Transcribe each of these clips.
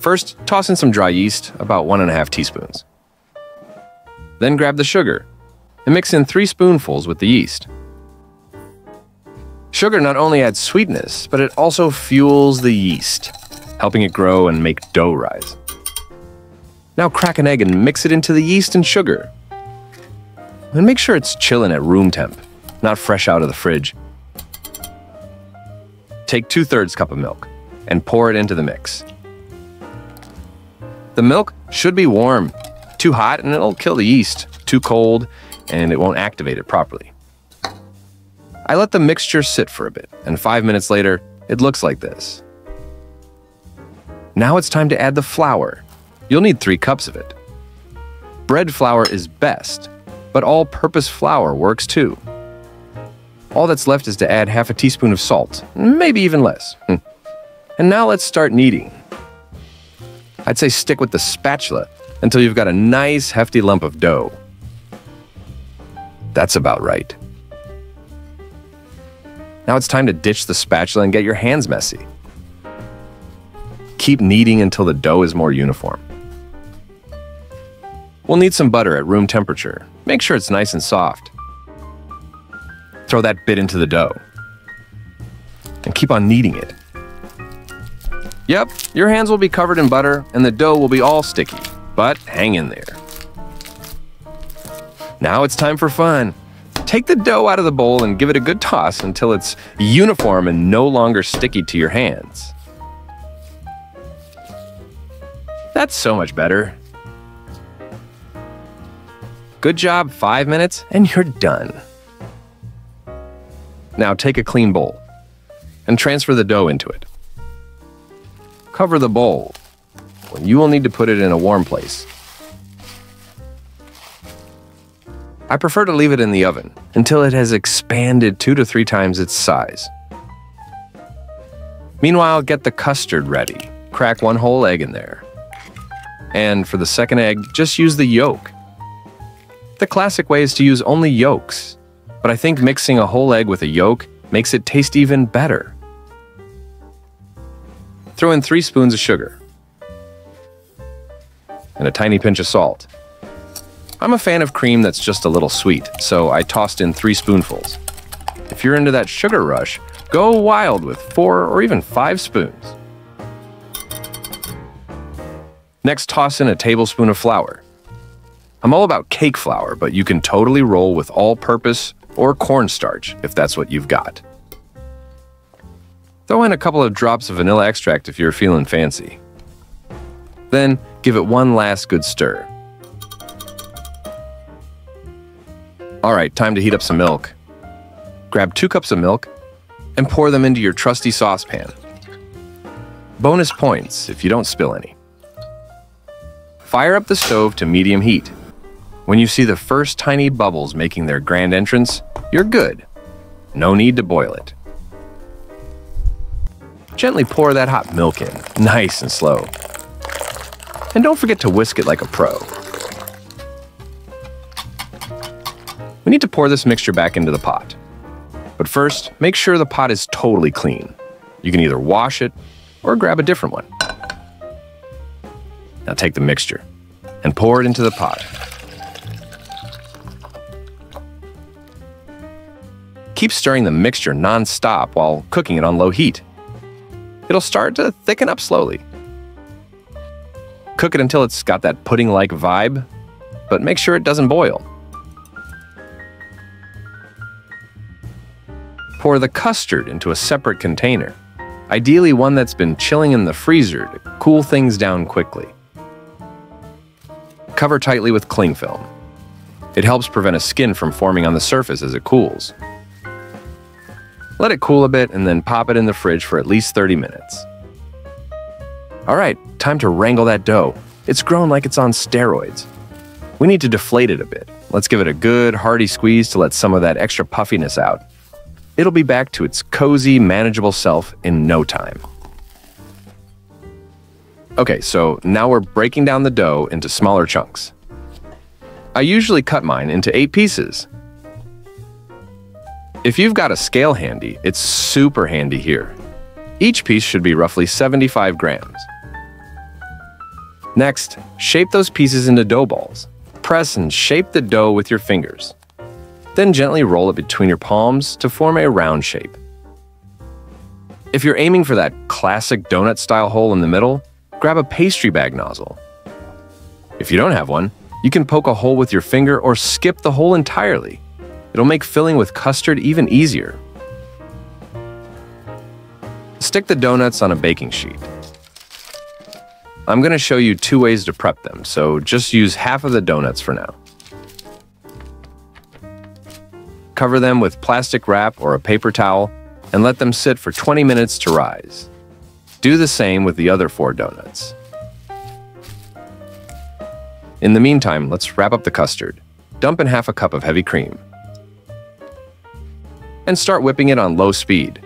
First, toss in some dry yeast, about 1½ teaspoons. Then grab the sugar and mix in 3 spoonfuls with the yeast. Sugar not only adds sweetness, but it also fuels the yeast, helping it grow and make dough rise. Now crack an egg and mix it into the yeast and sugar. And make sure it's chilling at room temp, not fresh out of the fridge. Take 2/3 cup of milk and pour it into the mix. The milk should be warm. Too hot and it'll kill the yeast. Too cold and it won't activate it properly. I let the mixture sit for a bit, and 5 minutes later, it looks like this. Now it's time to add the flour. You'll need 3 cups of it. Bread flour is best, but all-purpose flour works too. All that's left is to add ½ a teaspoon of salt, maybe even less. And now let's start kneading. I'd say stick with the spatula until you've got a nice hefty lump of dough. That's about right. Now it's time to ditch the spatula and get your hands messy. Keep kneading until the dough is more uniform. We'll need some butter at room temperature. Make sure it's nice and soft. Throw that bit into the dough. And keep on kneading it. Yep, your hands will be covered in butter and the dough will be all sticky, but hang in there. Now it's time for fun. Take the dough out of the bowl and give it a good toss until it's uniform and no longer sticky to your hands. That's so much better. Good job, 5 minutes, and you're done. Now take a clean bowl and transfer the dough into it. Cover the bowl. You will need to put it in a warm place. I prefer to leave it in the oven until it has expanded 2 to 3 times its size. Meanwhile, get the custard ready. Crack 1 whole egg in there. And for the second egg, just use the yolk. The classic way is to use only yolks, but I think mixing a whole egg with a yolk makes it taste even better. Throw in 3 spoons of sugar and a tiny pinch of salt. I'm a fan of cream that's just a little sweet, so I tossed in 3 spoonfuls. If you're into that sugar rush, go wild with 4 or even 5 spoons. Next, toss in a tablespoon of flour. I'm all about cake flour, but you can totally roll with all-purpose or cornstarch if that's what you've got. Throw in a couple of drops of vanilla extract if you're feeling fancy. Then, give it one last good stir. Alright, time to heat up some milk. Grab 2 cups of milk and pour them into your trusty saucepan. Bonus points if you don't spill any. Fire up the stove to medium heat. When you see the first tiny bubbles making their grand entrance, you're good. No need to boil it. Gently pour that hot milk in, nice and slow. And don't forget to whisk it like a pro. We need to pour this mixture back into the pot. But first, make sure the pot is totally clean. You can either wash it or grab a different one. Now take the mixture and pour it into the pot. Keep stirring the mixture non-stop while cooking it on low heat. It'll start to thicken up slowly. Cook it until it's got that pudding-like vibe, but make sure it doesn't boil. Pour the custard into a separate container, ideally one that's been chilling in the freezer to cool things down quickly. Cover tightly with cling film. It helps prevent a skin from forming on the surface as it cools. Let it cool a bit and then pop it in the fridge for at least 30 minutes. Alright, time to wrangle that dough. It's grown like it's on steroids. We need to deflate it a bit. Let's give it a good, hearty squeeze to let some of that extra puffiness out. It'll be back to its cozy, manageable self in no time. Okay, so now we're breaking down the dough into smaller chunks. I usually cut mine into 8 pieces. If you've got a scale handy, it's super handy here. Each piece should be roughly 75 grams. Next, shape those pieces into dough balls. Press and shape the dough with your fingers. Then gently roll it between your palms to form a round shape. If you're aiming for that classic donut-style hole in the middle, grab a pastry bag nozzle. If you don't have one, you can poke a hole with your finger or skip the hole entirely. It'll make filling with custard even easier. Stick the donuts on a baking sheet. I'm going to show you 2 ways to prep them, so just use half of the donuts for now. Cover them with plastic wrap or a paper towel and let them sit for 20 minutes to rise. Do the same with the other 4 donuts. In the meantime, let's wrap up the custard. Dump in half a cup of heavy cream. And start whipping it on low speed.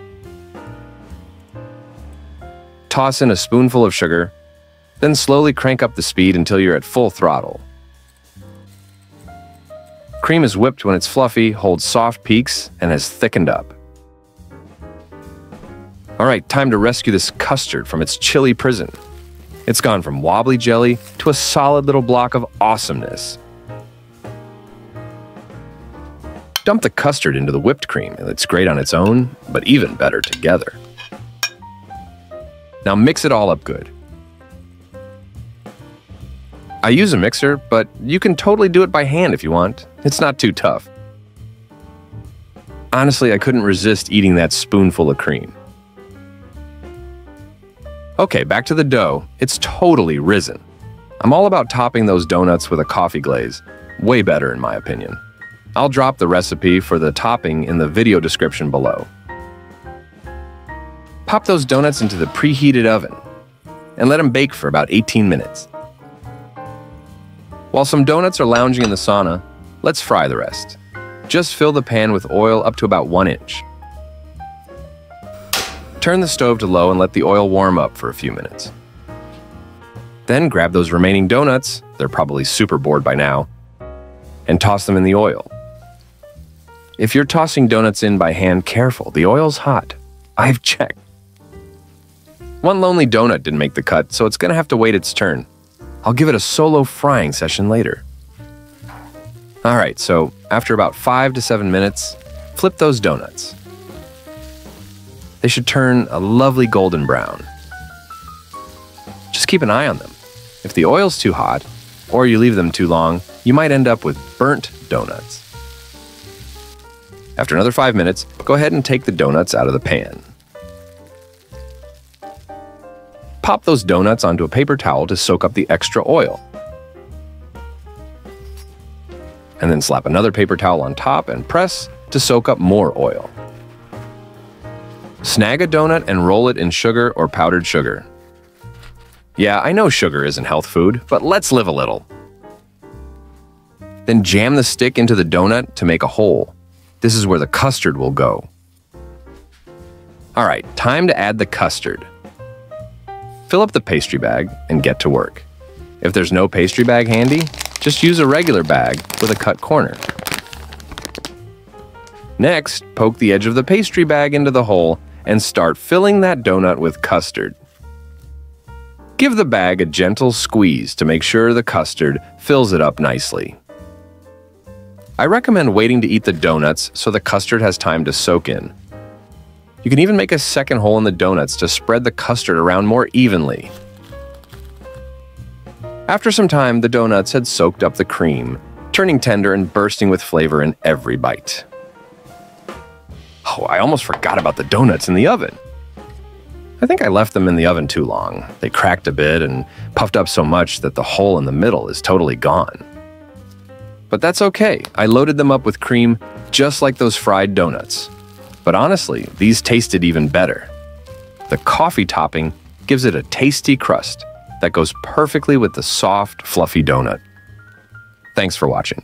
Toss in a spoonful of sugar, then slowly crank up the speed until you're at full throttle. Cream is whipped when it's fluffy, holds soft peaks, and has thickened up. Alright, time to rescue this custard from its chilly prison. It's gone from wobbly jelly to a solid little block of awesomeness. Dump the custard into the whipped cream. It's great on its own, but even better together. Now mix it all up good. I use a mixer, but you can totally do it by hand if you want. It's not too tough. Honestly, I couldn't resist eating that spoonful of cream. Okay, back to the dough. It's totally risen. I'm all about topping those donuts with a coffee glaze. Way better in my opinion. I'll drop the recipe for the topping in the video description below. Pop those donuts into the preheated oven and let them bake for about 18 minutes. While some donuts are lounging in the sauna, let's fry the rest. Just fill the pan with oil up to about 1 inch. Turn the stove to low and let the oil warm up for a few minutes. Then grab those remaining donuts, they're probably super bored by now, and toss them in the oil. If you're tossing donuts in by hand, careful, the oil's hot. I've checked. One lonely donut didn't make the cut, so it's gonna have to wait its turn. I'll give it a solo frying session later. Alright, so after about 5 to 7 minutes, flip those donuts. They should turn a lovely golden brown. Just keep an eye on them. If the oil's too hot, or you leave them too long, you might end up with burnt donuts. After another 5 minutes, go ahead and take the donuts out of the pan. Pop those donuts onto a paper towel to soak up the extra oil. And then slap another paper towel on top and press to soak up more oil. Snag a donut and roll it in sugar or powdered sugar. Yeah, I know sugar isn't health food, but let's live a little. Then jam the stick into the donut to make a hole. This is where the custard will go. Alright, time to add the custard. Fill up the pastry bag and get to work. If there's no pastry bag handy, just use a regular bag with a cut corner. Next, poke the edge of the pastry bag into the hole and start filling that donut with custard. Give the bag a gentle squeeze to make sure the custard fills it up nicely. I recommend waiting to eat the donuts so the custard has time to soak in. You can even make a second hole in the donuts to spread the custard around more evenly. After some time, the donuts had soaked up the cream, turning tender and bursting with flavor in every bite. Oh, I almost forgot about the donuts in the oven. I think I left them in the oven too long. They cracked a bit and puffed up so much that the hole in the middle is totally gone. But that's okay. I loaded them up with cream just like those fried donuts. But honestly, these tasted even better. The coffee topping gives it a tasty crust that goes perfectly with the soft, fluffy donut. Thanks for watching.